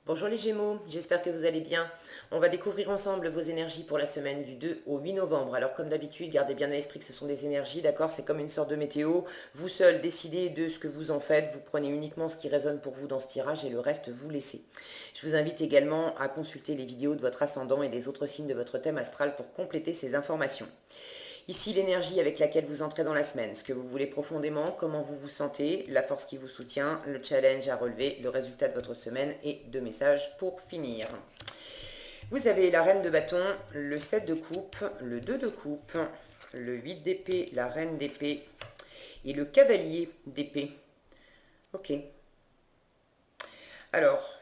Bonjour les Gémeaux, j'espère que vous allez bien. On va découvrir ensemble vos énergies pour la semaine du 2 au 8 novembre. Alors comme d'habitude, gardez bien à l'esprit que ce sont des énergies, d'accord? C'est comme une sorte de météo. Vous seul décidez de ce que vous en faites. Vous prenez uniquement ce qui résonne pour vous dans ce tirage et le reste vous laissez. Je vous invite également à consulter les vidéos de votre ascendant et des autres signes de votre thème astral pour compléter ces informations. Ici, l'énergie avec laquelle vous entrez dans la semaine, ce que vous voulez profondément, comment vous vous sentez, la force qui vous soutient, le challenge à relever, le résultat de votre semaine et deux messages pour finir. Vous avez la reine de bâton, le 7 de coupe, le 2 de coupe, le 8 d'épée, la reine d'épée et le cavalier d'épée. Ok. Alors,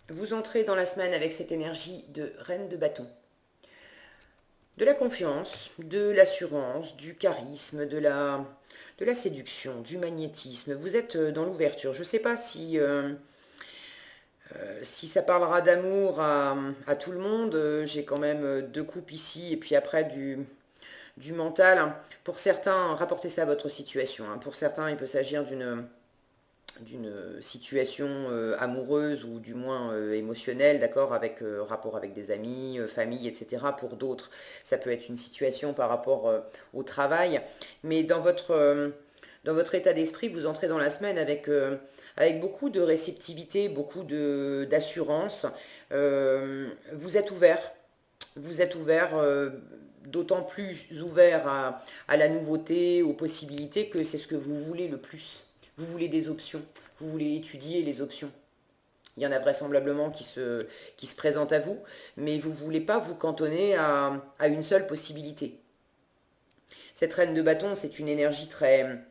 vous entrez dans la semaine avec cette énergie de reine de bâton. De la confiance, de l'assurance, du charisme, de la séduction, du magnétisme. Vous êtes dans l'ouverture. Je ne sais pas si ça parlera d'amour à tout le monde. J'ai quand même deux coupes ici et puis après du mental. Pour certains, rapportez ça à votre situation. Pour certains, il peut s'agir d'une situation amoureuse ou du moins émotionnelle, d'accord, avec rapport avec des amis, famille, etc. Pour d'autres, ça peut être une situation par rapport au travail. Mais dans votre état d'esprit, vous entrez dans la semaine avec beaucoup de réceptivité, beaucoup d'assurance. Vous êtes ouvert. Vous êtes ouvert, d'autant plus ouvert à la nouveauté, aux possibilités, que c'est ce que vous voulez le plus. Vous voulez des options, vous voulez étudier les options. Il y en a vraisemblablement qui se présentent à vous, mais vous ne voulez pas vous cantonner à une seule possibilité. Cette reine de bâton, c'est une énergie très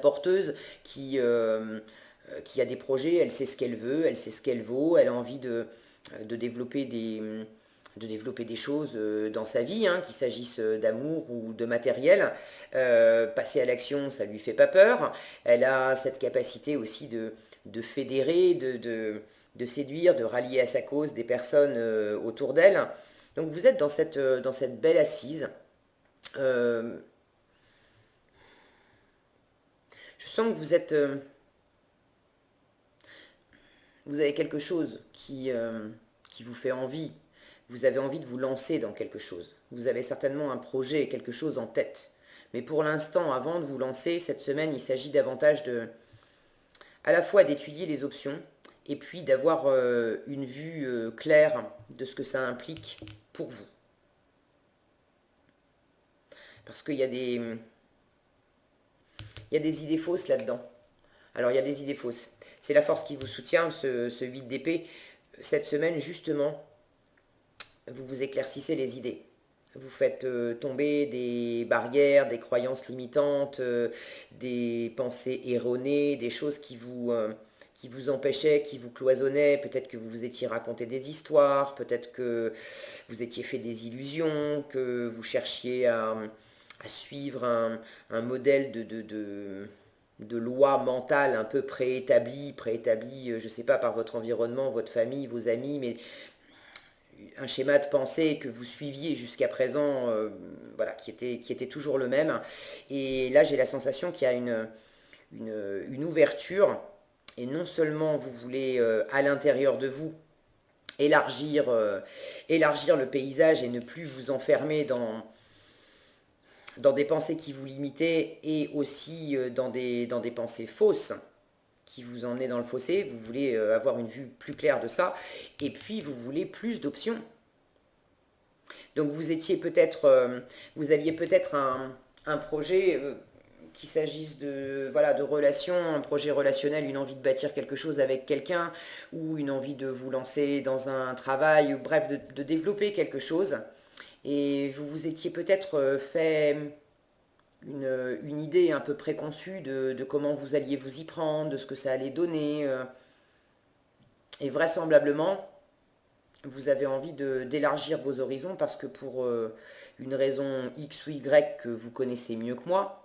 porteuse qui a des projets, elle sait ce qu'elle veut, elle sait ce qu'elle vaut, elle a envie de développer des choses dans sa vie, qu'il s'agisse d'amour ou de matériel. Passer à l'action, ça lui fait pas peur. Elle a cette capacité aussi de fédérer, de séduire, de rallier à sa cause des personnes autour d'elle. Donc vous êtes dans cette belle assise. Euh, je sens que vous avez quelque chose qui vous fait envie. Vous avez envie de vous lancer dans quelque chose. Vous avez certainement un projet, quelque chose en tête. Mais pour l'instant, avant de vous lancer, cette semaine, il s'agit davantage à la fois d'étudier les options et puis d'avoir une vue claire de ce que ça implique pour vous. Parce il y a des idées fausses là-dedans. Alors il y a des idées fausses. C'est la force qui vous soutient, ce 8 d'épée. Cette semaine, justement, vous vous éclaircissez les idées. Vous faites tomber des barrières, des croyances limitantes, des pensées erronées, des choses qui vous empêchaient, qui vous cloisonnaient. Peut-être que vous vous étiez raconté des histoires, peut-être que vous étiez fait des illusions, que vous cherchiez à suivre un modèle de loi mentale un peu préétabli, je ne sais pas, par votre environnement, votre famille, vos amis, mais un schéma de pensée que vous suiviez jusqu'à présent, voilà, qui était toujours le même. Et là, j'ai la sensation qu'il y a une ouverture, et non seulement vous voulez, à l'intérieur de vous, élargir le paysage et ne plus vous enfermer dans des pensées qui vous limitaient et aussi dans des pensées fausses qui vous emmenaient dans le fossé. Vous voulez avoir une vue plus claire de ça et puis vous voulez plus d'options. Donc vous aviez peut-être un projet, qu'il s'agisse de, voilà, de relations, un projet relationnel, une envie de bâtir quelque chose avec quelqu'un, ou une envie de vous lancer dans un travail, ou bref, de développer quelque chose. Et vous vous étiez peut-être fait une idée un peu préconçue de comment vous alliez vous y prendre, de ce que ça allait donner. Et vraisemblablement, vous avez envie d'élargir vos horizons parce que pour une raison X ou Y que vous connaissez mieux que moi,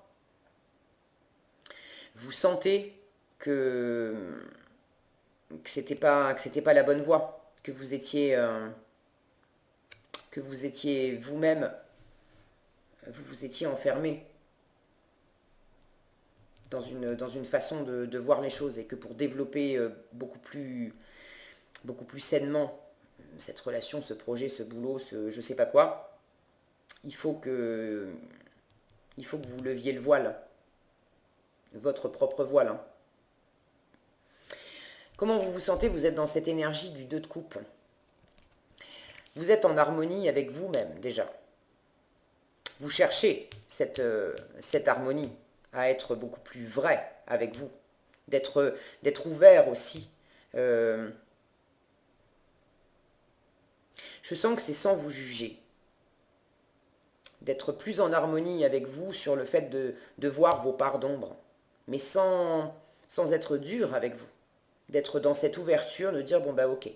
vous sentez que, que c'était pas la bonne voie, que vous étiez vous-même, vous vous étiez enfermé dans une façon de voir les choses et que pour développer beaucoup plus sainement cette relation, ce projet, ce boulot, ce je sais pas quoi, il faut que, il faut que vous leviez le voile, votre propre voile, hein. Comment vous vous sentez? Vous êtes dans cette énergie du 2 de coupe. Vous êtes en harmonie avec vous-même déjà. Vous cherchez cette harmonie à être beaucoup plus vrai avec vous, d'être ouvert aussi. Euh, je sens que c'est sans vous juger, d'être plus en harmonie avec vous sur le fait de voir vos parts d'ombre, mais sans être dur avec vous, d'être dans cette ouverture, de dire bon bah ok,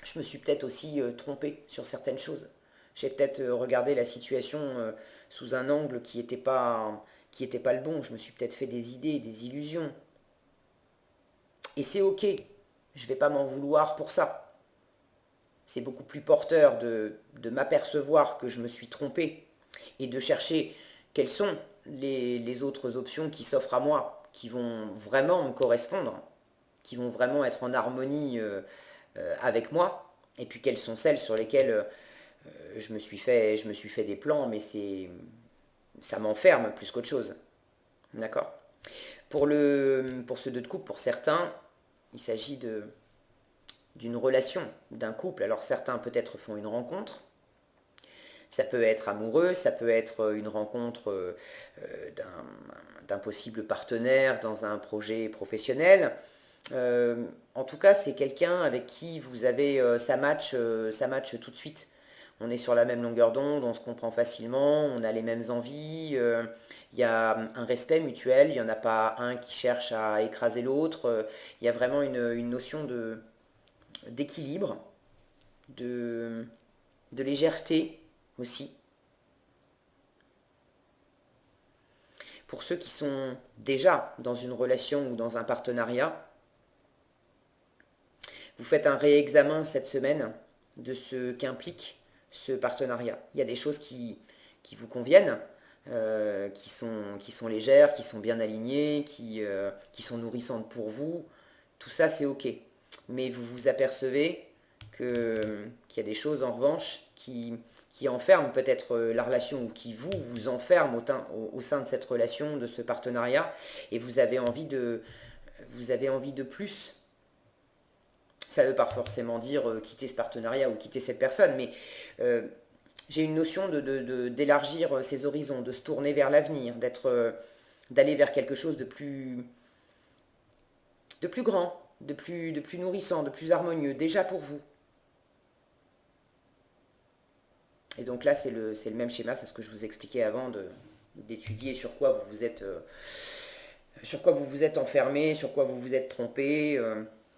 je me suis peut-être aussi trompé sur certaines choses. J'ai peut-être regardé la situation sous un angle qui était pas le bon. Je me suis peut-être fait des idées, des illusions. Et c'est ok. Je ne vais pas m'en vouloir pour ça. C'est beaucoup plus porteur de m'apercevoir que je me suis trompé et de chercher quelles sont les autres options qui s'offrent à moi, qui vont vraiment me correspondre, qui vont vraiment être en harmonie avec moi, et puis quelles sont celles sur lesquelles je me suis fait des plans, mais ça m'enferme plus qu'autre chose. D'accord? Pour ce 2 de couple, pour certains, il s'agit d'une relation, d'un couple. Alors certains peut-être font une rencontre, ça peut être amoureux, ça peut être une rencontre d'un possible partenaire dans un projet professionnel. En tout cas, c'est quelqu'un avec qui vous avez ça match tout de suite. On est sur la même longueur d'onde, on se comprend facilement, on a les mêmes envies, il y a un respect mutuel, il n'y en a pas un qui cherche à écraser l'autre, il y a vraiment une notion d'équilibre, de, de légèreté aussi. Pour ceux qui sont déjà dans une relation ou dans un partenariat, vous faites un réexamen cette semaine de ce qu'implique ce partenariat. Il y a des choses qui vous conviennent, qui sont légères, qui sont bien alignées, qui sont nourrissantes pour vous. Tout ça, c'est OK. Mais vous vous apercevez qu'il y a des choses, en revanche, qui enferment peut-être la relation ou qui vous enferment au sein de cette relation, de ce partenariat, et vous avez envie de plus. Ça ne veut pas forcément dire quitter ce partenariat ou quitter cette personne, mais euh, j'ai une notion d'élargir ses horizons, de se tourner vers l'avenir, d'aller vers quelque chose de plus grand, de plus nourrissant, de plus harmonieux, déjà pour vous. Et donc là, c'est le même schéma, c'est ce que je vous expliquais avant, d'étudier sur quoi vous vous êtes enfermé, sur quoi vous vous êtes trompé.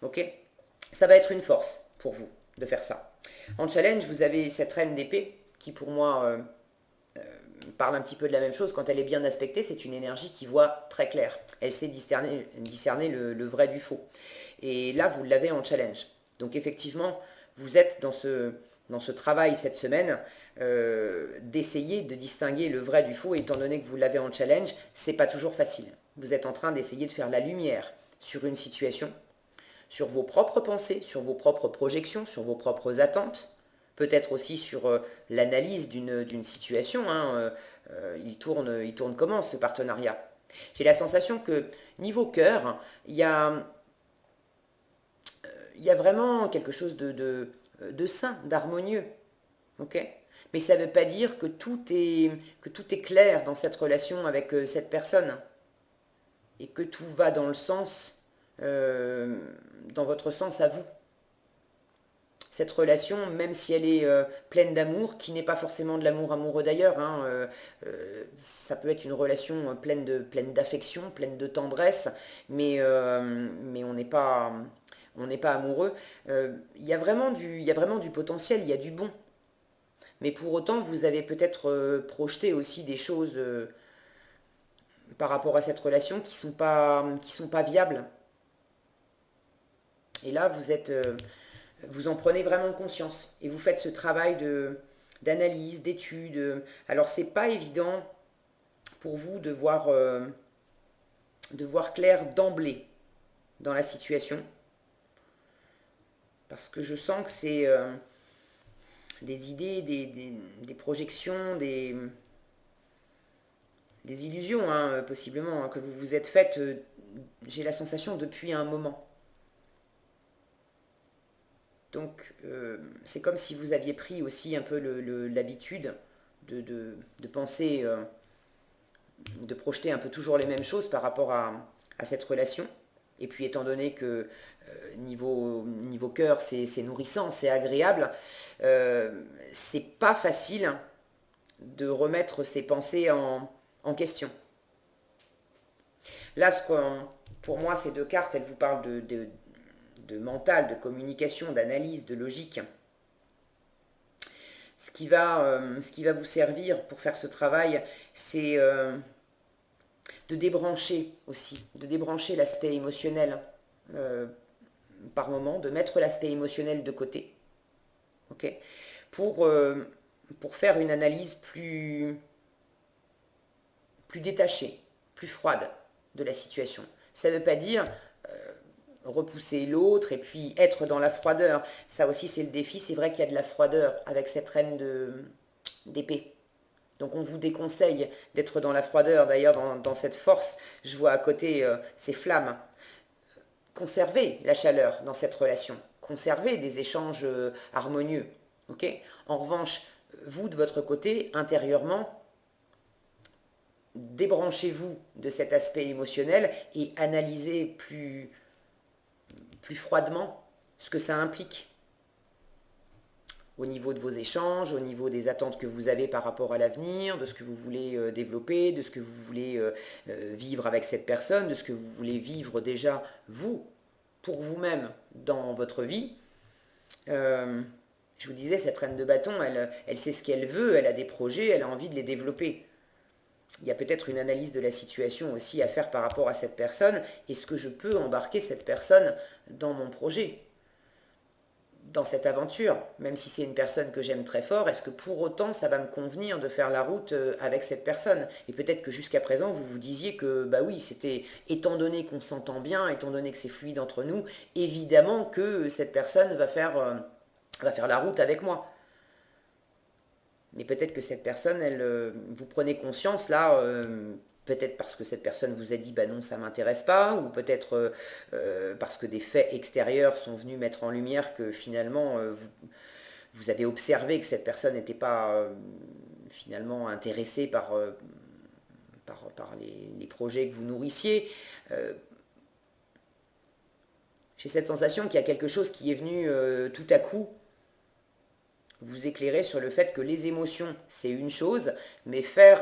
Ok? Ça va être une force pour vous de faire ça. En challenge, vous avez cette reine d'épée qui, pour moi, parle un petit peu de la même chose. Quand elle est bien aspectée, c'est une énergie qui voit très clair. Elle sait discerner le vrai du faux. Et là, vous l'avez en challenge. Donc effectivement, vous êtes dans ce travail cette semaine d'essayer de distinguer le vrai du faux. Étant donné que vous l'avez en challenge, c'est pas toujours facile. Vous êtes en train d'essayer de faire la lumière sur une situation, sur vos propres pensées, sur vos propres projections, sur vos propres attentes, peut-être aussi sur l'analyse d'une situation. Hein, il tourne comment ce partenariat? J'ai la sensation que niveau cœur, il y a vraiment quelque chose de sain, d'harmonieux. Ok? Mais ça ne veut pas dire que tout est clair dans cette relation avec cette personne et que tout va dans votre sens à vous. Cette relation, même si elle est pleine d'amour, qui n'est pas forcément de l'amour amoureux d'ailleurs, hein, ça peut être une relation pleine d'affection, pleine de tendresse, mais on n'est pas amoureux. Il y a vraiment du potentiel, il y a du bon. Mais pour autant, vous avez peut-être projeté aussi des choses par rapport à cette relation qui sont pas viables. Et là, vous en prenez vraiment conscience et vous faites ce travail d'analyse, d'étude. Alors, c'est pas évident pour vous de voir clair d'emblée dans la situation. Parce que je sens que c'est des idées, des projections, des illusions, hein, possiblement, hein, que vous vous êtes faites, j'ai la sensation, depuis un moment. Donc, c'est comme si vous aviez pris aussi un peu l'habitude de penser, de projeter un peu toujours les mêmes choses par rapport à cette relation. Et puis, étant donné que niveau cœur, c'est nourrissant, c'est agréable, c'est pas facile de remettre ses pensées en question. Là, pour moi, ces deux cartes, elles vous parlent de mental, de communication, d'analyse, de logique. Ce qui va vous servir pour faire ce travail, c'est de débrancher aussi, de débrancher l'aspect émotionnel euh, par moment, de mettre l'aspect émotionnel de côté, ok, pour, euh, pour faire une analyse plus détachée, plus froide de la situation. Ça ne veut pas dire repousser l'autre et puis être dans la froideur. Ça aussi, c'est le défi. C'est vrai qu'il y a de la froideur avec cette reine d'épée. Donc on vous déconseille d'être dans la froideur. D'ailleurs, dans cette force, je vois à côté ces flammes. Conservez la chaleur dans cette relation. Conservez des échanges harmonieux. Okay, en revanche, vous, de votre côté, intérieurement, débranchez-vous de cet aspect émotionnel et analysez plus froidement ce que ça implique au niveau de vos échanges, au niveau des attentes que vous avez par rapport à l'avenir, de ce que vous voulez développer, de ce que vous voulez vivre avec cette personne, de ce que vous voulez vivre déjà vous, pour vous-même, dans votre vie. Je vous disais, cette reine de bâton, elle sait ce qu'elle veut, elle a des projets, elle a envie de les développer. Il y a peut-être une analyse de la situation aussi à faire par rapport à cette personne. Est-ce que je peux embarquer cette personne dans mon projet, dans cette aventure, même si c'est une personne que j'aime très fort, est-ce que pour autant ça va me convenir de faire la route avec cette personne? Et peut-être que jusqu'à présent vous vous disiez que bah oui, c'était, étant donné qu'on s'entend bien, étant donné que c'est fluide entre nous, évidemment que cette personne va faire la route avec moi. Mais peut-être que cette personne, vous prenez conscience là, peut-être parce que cette personne vous a dit bah non, ça m'intéresse pas, ou peut-être parce que des faits extérieurs sont venus mettre en lumière que finalement vous avez observé que cette personne n'était pas finalement intéressée par les projets que vous nourrissiez. J'ai cette sensation qu'il y a quelque chose qui est venu tout à coup vous éclairer sur le fait que les émotions, c'est une chose, mais faire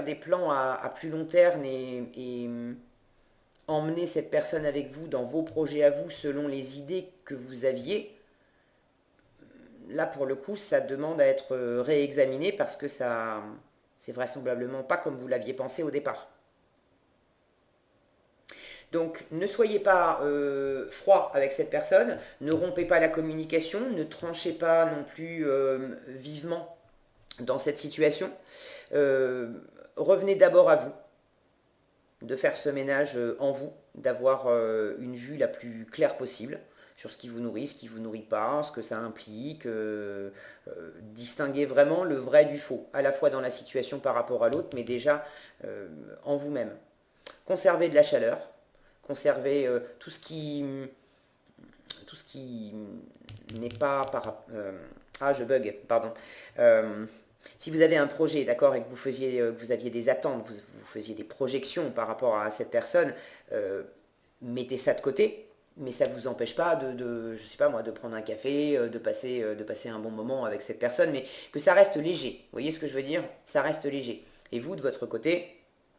des plans à plus long terme et emmener cette personne avec vous dans vos projets à vous selon les idées que vous aviez, là pour le coup, ça demande à être réexaminé parce que ça, c'est vraisemblablement pas comme vous l'aviez pensé au départ. Donc ne soyez pas froid avec cette personne, ne rompez pas la communication, ne tranchez pas non plus vivement dans cette situation. Revenez d'abord à vous, de faire ce ménage en vous, d'avoir une vue la plus claire possible sur ce qui vous nourrit, ce qui ne vous nourrit pas, ce que ça implique, distinguer vraiment le vrai du faux, à la fois dans la situation par rapport à l'autre, mais déjà en vous-même. Conservez de la chaleur, conserver tout ce qui n'est pas je bug, pardon. Si vous avez un projet, d'accord, et que vous aviez des attentes, vous faisiez des projections par rapport à cette personne, mettez ça de côté, mais ça ne vous empêche pas je sais pas moi, de prendre un café, de passer un bon moment avec cette personne, mais que ça reste léger. Vous voyez ce que je veux dire? Ça reste léger. Et vous, de votre côté,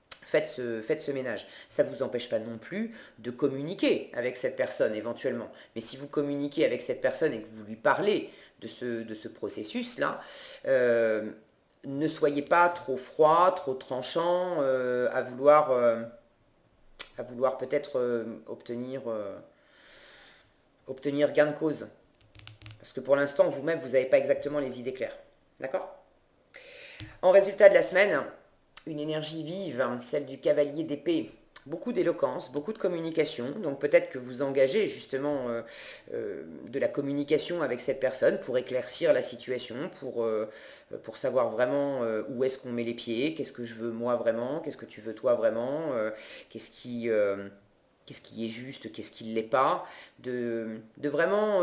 faites ce ménage. Ça ne vous empêche pas non plus de communiquer avec cette personne éventuellement. Mais si vous communiquez avec cette personne et que vous lui parlez de ce processus-là, ne soyez pas trop froid, trop tranchant, à vouloir peut-être obtenir gain de cause. Parce que pour l'instant, vous-même, vous n'avez pas exactement les idées claires. D'accord? En résultat de la semaine, une énergie vive, celle du cavalier d'épée, beaucoup d'éloquence, beaucoup de communication. Donc peut-être que vous engagez justement de la communication avec cette personne pour éclaircir la situation, pour savoir vraiment où est-ce qu'on met les pieds, qu'est-ce que je veux moi vraiment, qu'est-ce que tu veux toi vraiment, qu'est-ce qui est juste, qu'est-ce qui ne l'est pas. De vraiment,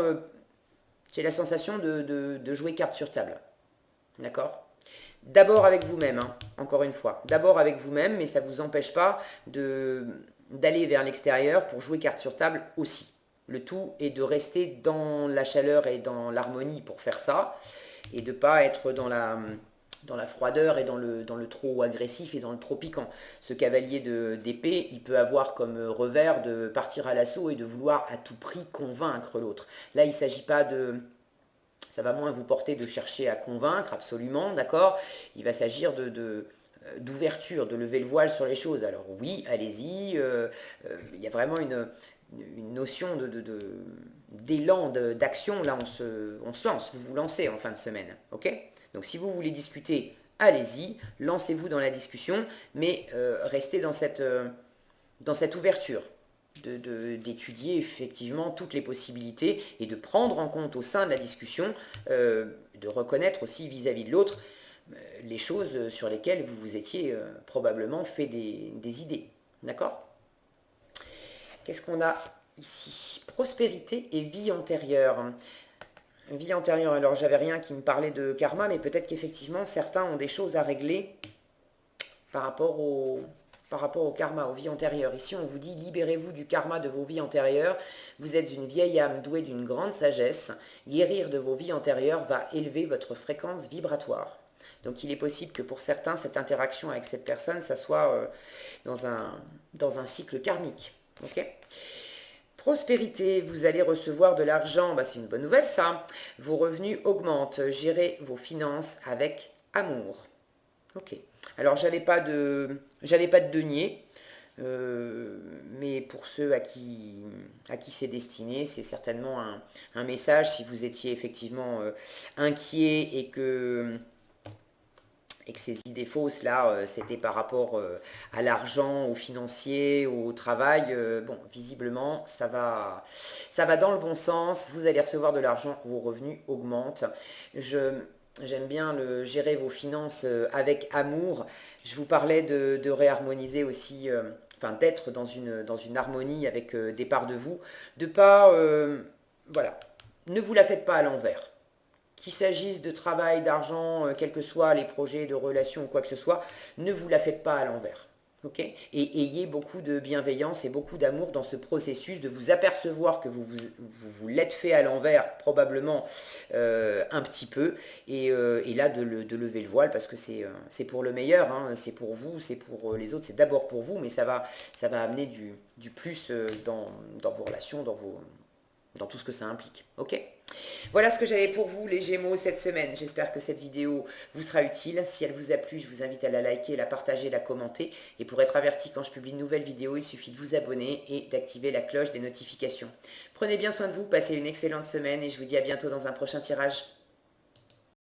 j'ai la sensation de jouer carte sur table. D'accord? D'abord avec vous-même, hein, encore une fois. D'abord avec vous-même, mais ça ne vous empêche pas d'aller vers l'extérieur pour jouer carte sur table aussi. Le tout est de rester dans la chaleur et dans l'harmonie pour faire ça, et de ne pas être dans la froideur et dans le trop agressif et dans le trop piquant. Ce cavalier d'épée, il peut avoir comme revers de partir à l'assaut et de vouloir à tout prix convaincre l'autre. Là, il ne s'agit pas de... Ça va moins vous porter de chercher à convaincre, absolument, d'accord? Il va s'agir d'ouverture, de lever le voile sur les choses. Alors oui, allez-y, il y a vraiment une notion d'élan, d'action. Là, on se lance, vous vous lancez en fin de semaine, ok? Donc si vous voulez discuter, allez-y, lancez-vous dans la discussion, mais restez dans cette ouverture d'étudier effectivement toutes les possibilités et de prendre en compte au sein de la discussion, de reconnaître aussi vis-à-vis de l'autre les choses sur lesquelles vous vous étiez probablement fait des idées. D'accord? Qu'est-ce qu'on a ici? Prospérité et vie antérieure. Vie antérieure, alors j'avais rien qui me parlait de karma, mais peut-être qu'effectivement certains ont des choses à régler par rapport au karma, aux vies antérieures. Ici, on vous dit, libérez-vous du karma de vos vies antérieures. Vous êtes une vieille âme douée d'une grande sagesse. Guérir de vos vies antérieures va élever votre fréquence vibratoire. Donc, il est possible que pour certains, cette interaction avec cette personne, ça soit dans un cycle karmique. Ok ? Prospérité, vous allez recevoir de l'argent, c'est une bonne nouvelle ça. Vos revenus augmentent. Gérez vos finances avec amour. Ok. Alors, j'avais pas de denier, mais pour ceux à qui c'est destiné, c'est certainement un message. Si vous étiez effectivement inquiet et que ces idées fausses là, c'était par rapport à l'argent, au financier, au travail, bon, visiblement, ça va dans le bon sens. Vous allez recevoir de l'argent, vos revenus augmentent. J'aime bien gérer vos finances avec amour. Je vous parlais de réharmoniser aussi, enfin d'être dans une harmonie avec des parts de vous. De pas, voilà, ne vous la faites pas à l'envers. Qu'il s'agisse de travail, d'argent, quels que soient les projets de relations ou quoi que ce soit, ne vous la faites pas à l'envers. Ok? Et ayez beaucoup de bienveillance et beaucoup d'amour dans ce processus de vous apercevoir que vous l'êtes fait à l'envers, probablement un petit peu, et là de lever le voile parce que c'est pour le meilleur, hein, c'est pour vous, c'est pour les autres, c'est d'abord pour vous, mais ça va amener du plus dans vos relations, dans tout ce que ça implique. Ok? Voilà ce que j'avais pour vous les Gémeaux cette semaine. J'espère que cette vidéo vous sera utile. Si elle vous a plu, je vous invite à la liker, la partager, la commenter. Et pour être averti quand je publie une nouvelle vidéo, il suffit de vous abonner et d'activer la cloche des notifications. Prenez bien soin de vous, passez une excellente semaine et je vous dis à bientôt dans un prochain tirage.